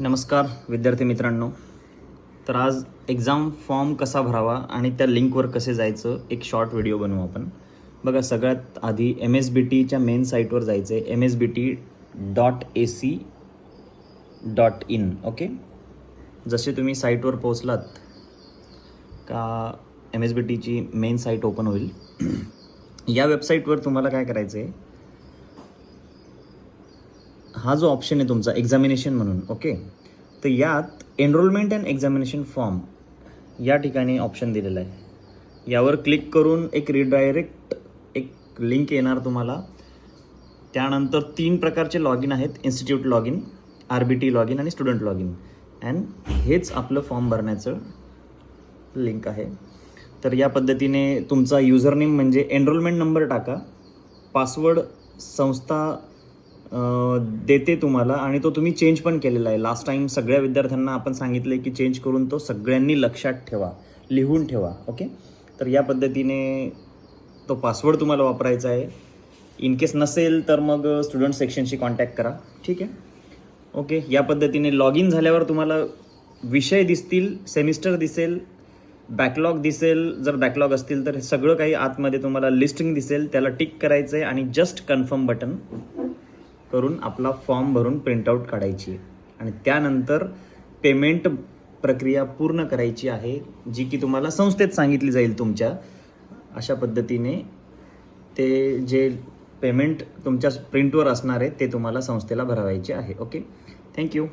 नमस्कार विद्यार्थी मित्रांनो. तर आज एक्झाम फॉर्म कसा भरावा आणि त्या लिंकवर कसे जायचं एक शॉर्ट व्हिडिओ बनवू आपण. बघा, सगळ्यात आधी MSBTच्या मेन साईटवर जायचं आहे, msbt.ac.in. ओके, जसे तुम्ही साईटवर पोहोचलात का MSBTची मेन साईट ओपन होईल. या वेबसाईटवर तुम्हाला काय करायचं आहे, हा जो ऑप्शन आहे तुमचा एक्झामिनेशन म्हणून, ओके, तर यात एनरोलमेंट अँड एक्झामिनेशन फॉर्म या ठिकाणी ऑप्शन दिलेला आहे. यावर क्लिक करून एक रिडायरेक्ट एक लिंक येणार तुम्हाला. त्यानंतर 3 प्रकारचे लॉग इन आहेत, institute log in, RBT log in आणि स्टुडंट लॉग इन. अँड हेच आपलं फॉर्म भरण्याचं लिंक आहे. तर या पद्धतीने तुमचा युजरनेम म्हणजे एनरोलमेंट नंबर टाका, पासवर्ड संस्था देते तुम्हाला आणि तो तुम्ही चेंज पण केलेला आहे. लास्ट टाईम सगळ्या विद्यार्थ्यांना आपण सांगितलं की चेंज करून तो सगळ्यांनी लक्षात ठेवा, लिहून ठेवा. ओके, तर या पद्धतीने तो पासवर्ड तुम्हाला वापरायचा आहे. इन केस नसेल तर मग स्टुडंट सेक्शनशी कॉन्टॅक्ट करा. ठीक आहे, ओके. या पद्धतीने लॉग इन झाल्यावर तुम्हाला विषय दिसतील, सेमिस्टर दिसेल, बॅकलॉग दिसेल. जर बॅकलॉग असतील तर सगळं काही आतमध्ये तुम्हाला लिस्टिंग दिसेल, त्याला टिक करायचं आहे आणि जस्ट कन्फर्म बटन करून आपला फॉर्म भरून प्रिंटआउट काढायची आणि त्यानंतर पेमेंट प्रक्रिया पूर्ण करायची आहे, जी की तुम्हाला संस्थेत सांगितली जाईल तुमच्या. अशा पद्धतीने ते जे पेमेंट तुमच्या प्रिंटवर असणार आहे ते तुम्हाला संस्थेला भरवायचे आहे. Okay, thank you.